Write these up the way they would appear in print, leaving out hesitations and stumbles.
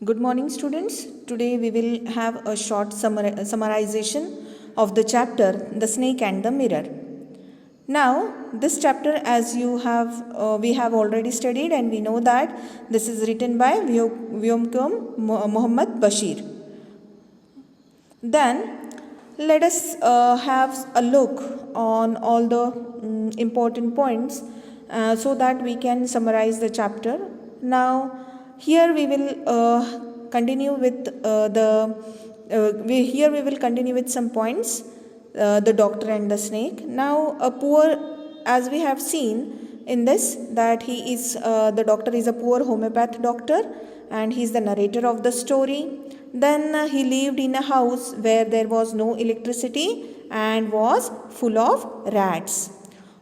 Good morning, students. Today we will have a short summarization of the chapter The Snake and the Mirror. Now, this chapter, as we have already studied, and we know that this is written by Vyomkum Muhammad Bashir. Then, let us have a look on all the important points so that we can summarize the chapter. Now, here we will continue with we will continue with some points. The doctor and the snake. Now, as we have seen in this, that the doctor is a poor homeopath doctor, and he is the narrator of the story. Then he lived in a house where there was no electricity and was full of rats.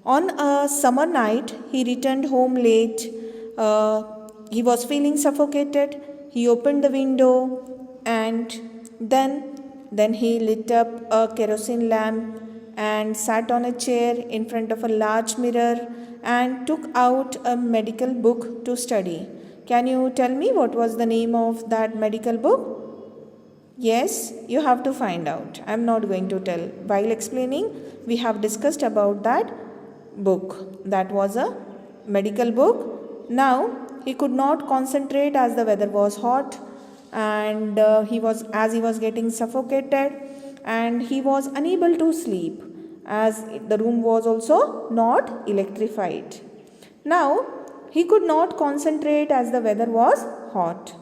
On a summer night, he returned home late. He was feeling suffocated. He opened the window and then he lit up a kerosene lamp and sat on a chair in front of a large mirror and took out a medical book to study. Can you tell me what was the name of that medical book? Yes, you have to find out. I am not going to tell. While explaining, we have discussed about that book. That was a medical book. Now, he could not concentrate as the weather was hot, and he was getting suffocated, and he was unable to sleep as the room was also not electrified. Now, he could not concentrate as the weather was hot.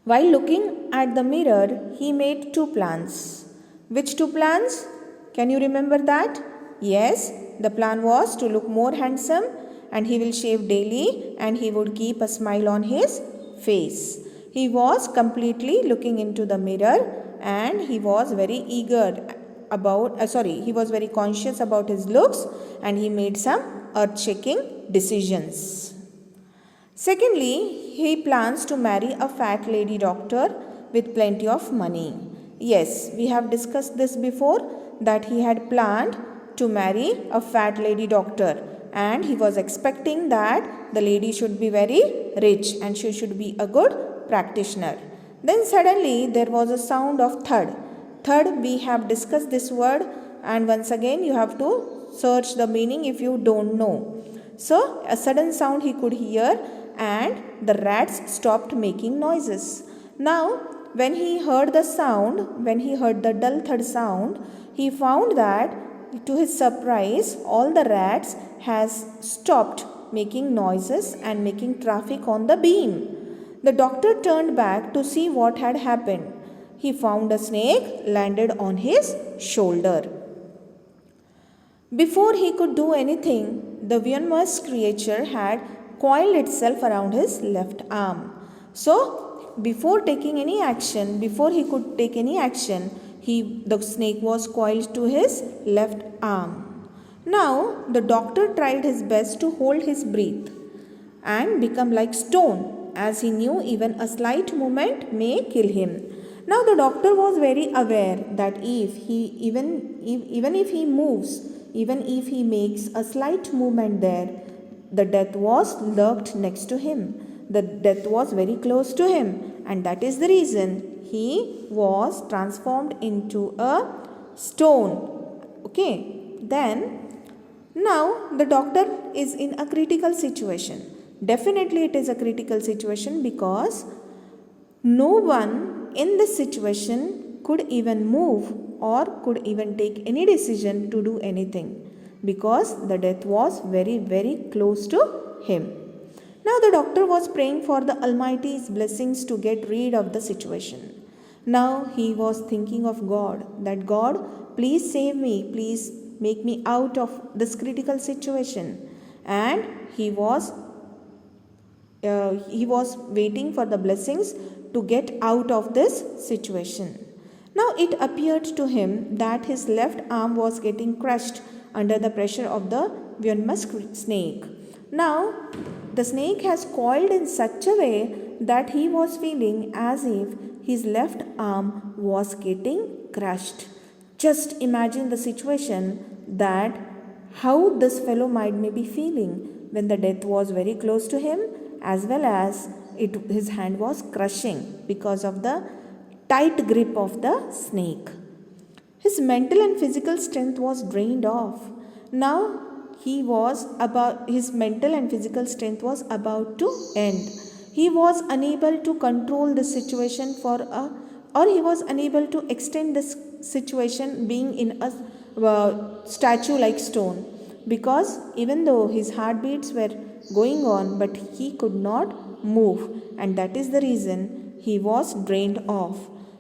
While looking at the mirror, he made two plans. Which two plans? Can you remember that? Yes, the plan was to look more handsome, and he will shave daily, and he would keep a smile on his face. He was completely looking into the mirror, and he was very he was very conscious about his looks, and he made some earth-shaking decisions. Secondly, he plans to marry a fat lady doctor with plenty of money. Yes, we have discussed this before, that he had planned to marry a fat lady doctor, and he was expecting that the lady should be very rich and she should be a good practitioner. Then suddenly there was a sound of thud. Thud, we have discussed this word, and once again you have to search the meaning if you don't know. So a sudden sound he could hear, and the rats stopped making noises. Now, when he heard the dull thud sound, he found that, to his surprise, all the rats has stopped making noises and making traffic on the beam. The doctor turned back to see what had happened. He found a snake landed on his shoulder. Before he could do anything, the venomous creature had coiled itself around his left arm. So, before he could take any action, the snake was coiled to his left arm. Now, the doctor tried his best to hold his breath and become like stone, as he knew even a slight movement may kill him. Now, the doctor was very aware that even if he makes a slight movement there, the death was lurked next to him. The death was very close to him, and that is the reason he was transformed into a stone. Okay, now the doctor is in a critical situation. Definitely it is a critical situation, because no one in this situation could even move or could even take any decision to do anything, because the death was very, very close to him. Now the doctor was praying for the Almighty's blessings to get rid of the situation. Now he was thinking of God, that God, please save me, please make me out of this critical situation. And he was waiting for the blessings to get out of this situation. Now it appeared to him that his left arm was getting crushed under the pressure of the venomous snake. Now the snake has coiled in such a way that he was feeling as if his left arm was getting crushed. Just imagine the situation, that how this fellow might be feeling when the death was very close to him, as well as his hand was crushing because of the tight grip of the snake. His mental and physical strength was drained off. Now his mental and physical strength was about to end. He was unable to control the situation or he was unable to extend this situation being in a statue like stone, because even though his heartbeats were going on, but he could not move, and that is the reason he was drained off.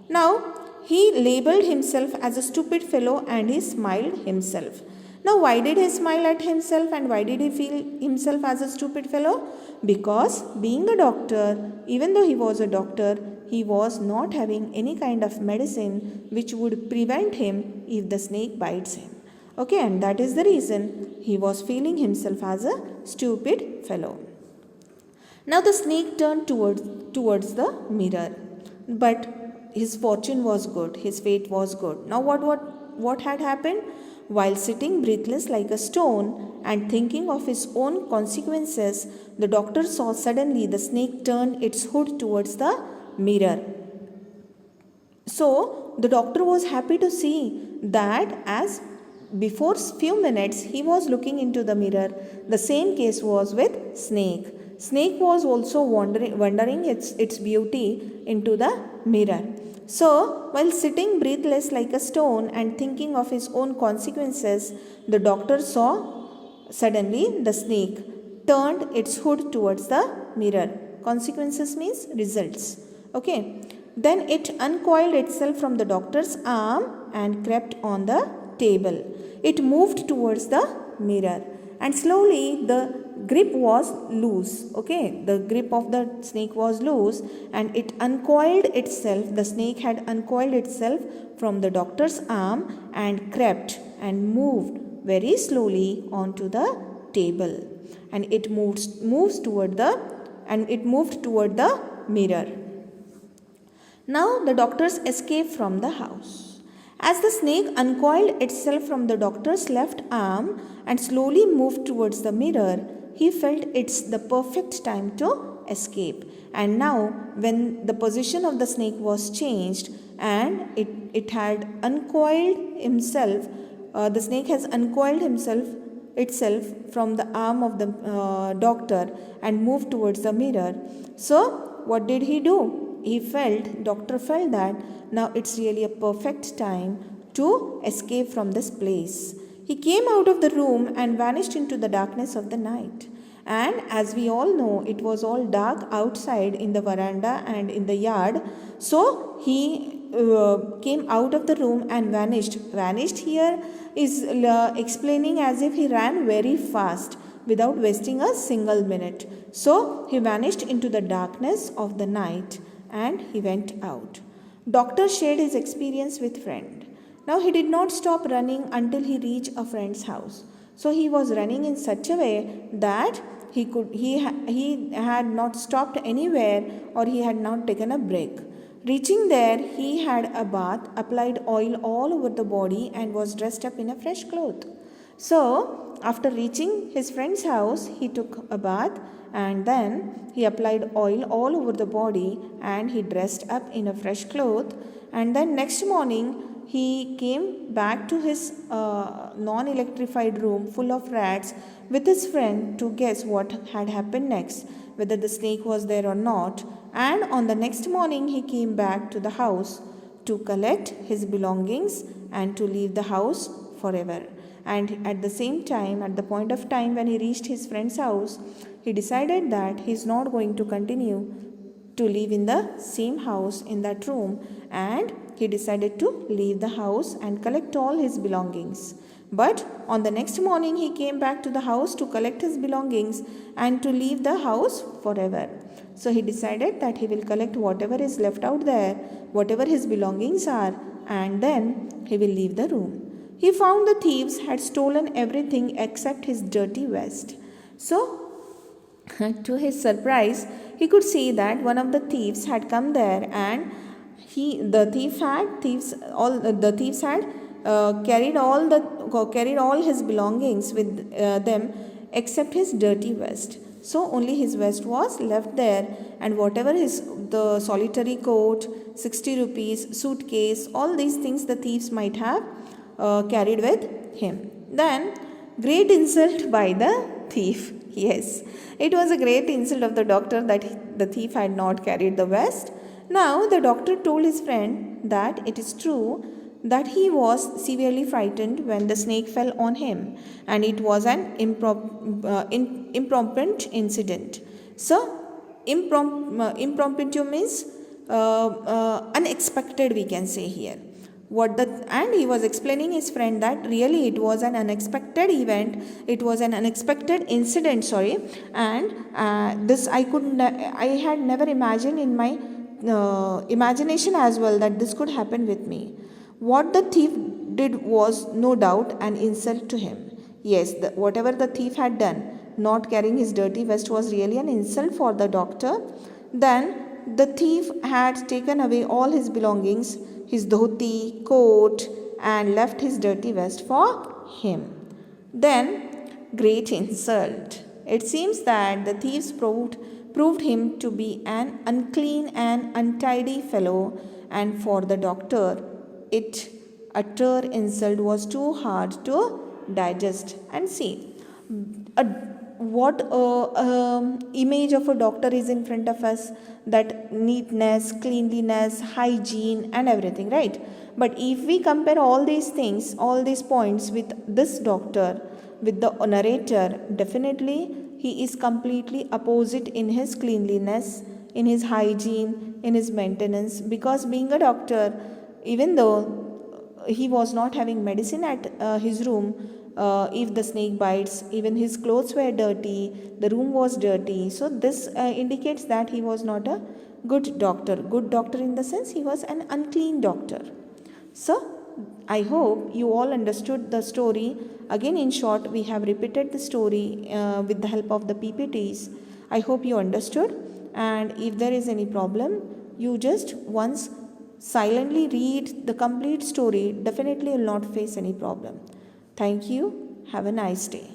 Now he labeled himself as a stupid fellow and he smiled himself. Now why did he smile at himself and why did he feel himself as a stupid fellow? Because being a doctor, even though he was a doctor, he was not having any kind of medicine which would prevent him if the snake bites him. Okay, and that is the reason he was feeling himself as a stupid fellow. Now the snake turned towards the mirror, but his fortune was good, his fate was good. Now what had happened? While sitting breathless like a stone and thinking of his own consequences, the doctor saw suddenly the snake turn its hood towards the mirror. So the doctor was happy to see that as before few minutes he was looking into the mirror, the same case was with snake. Snake was also wondering its beauty into the mirror. So, while sitting breathless like a stone and thinking of his own consequences, the doctor saw suddenly the snake turned its hood towards the mirror. Consequences means results. Okay. Then it uncoiled itself from the doctor's arm and crept on the table. It moved towards the mirror and slowly the grip was loose. Okay, the grip of the snake was loose and it uncoiled itself. The snake had uncoiled itself from the doctor's arm and crept and moved very slowly onto the table, and it moved toward the mirror. Now the doctors escaped from the house. As the snake uncoiled itself from the doctor's left arm and slowly moved towards the mirror, he felt it's the perfect time to escape. And now when the position of the snake was changed and it had uncoiled himself, the snake has uncoiled itself from the arm of the doctor and moved towards the mirror. So what did he do? Doctor felt that now it's really a perfect time to escape from this place. He came out of the room and vanished into the darkness of the night. And as we all know, it was all dark outside in the veranda and in the yard. So he came out of the room and vanished. Vanished here is explaining as if he ran very fast without wasting a single minute. So he vanished into the darkness of the night and he went out. Doctor shared his experience with friend. Now he did not stop running until he reached a friend's house. So he was running in such a way that he had not stopped anywhere or he had not taken a break. Reaching there, he had a bath, applied oil all over the body and was dressed up in a fresh cloth. So after reaching his friend's house, he took a bath and then he applied oil all over the body and he dressed up in a fresh cloth, and then next morning he came back to his non-electrified room full of rats with his friend to guess what had happened next, whether the snake was there or not. And on the next morning he came back to the house to collect his belongings and to leave the house forever. And at the same time, at the point of time when he reached his friend's house, he decided that he is not going to continue to live in the same house in that room, and he decided to leave the house and collect all his belongings. But on the next morning he came back to the house to collect his belongings and to leave the house forever. So he decided that he will collect whatever is left out there, whatever his belongings are, and then he will leave the room. He found the thieves had stolen everything except his dirty vest. So to his surprise, he could see that one of the thieves had come there, and the thieves had carried all his belongings with them except his dirty vest. So only his vest was left there, and whatever the solitary coat, 60 rupees, suitcase, all these things the thieves might have carried with him. Then great insult by the thief. Yes, it was a great insult of the doctor that the thief had not carried the vest. Now the doctor told his friend that it is true that he was severely frightened when the snake fell on him, and it was an impromptu incident. So impromptu means unexpected, we can say here. And he was explaining his friend that really it was an unexpected event, it was an unexpected incident, sorry, and this I had never imagined in my imagination as well that this could happen with me. What the thief did was no doubt an insult to him. Yes, whatever the thief had done, not carrying his dirty vest, was really an insult for the doctor. Then the thief had taken away all his belongings, his dhoti, coat, and left his dirty vest for him. Then, great insult. It seems that the thieves proved him to be an unclean and untidy fellow, and for the doctor, utter insult was too hard to digest. And see, what image of a doctor is in front of us, that neatness, cleanliness, hygiene and everything, right? But if we compare all these things, all these points with this doctor, with the narrator, definitely he is completely opposite in his cleanliness, in his hygiene, in his maintenance, because being a doctor, even though he was not having medicine at his room, if the snake bites, even his clothes were dirty, the room was dirty. So this indicates that he was not a good doctor. Good doctor in the sense he was an unclean doctor. So I hope you all understood the story. Again, in short, we have repeated the story with the help of the PPTs. I hope you understood, and if there is any problem, you just once silently read the complete story. Definitely will not face any problem. Thank you. Have a nice day.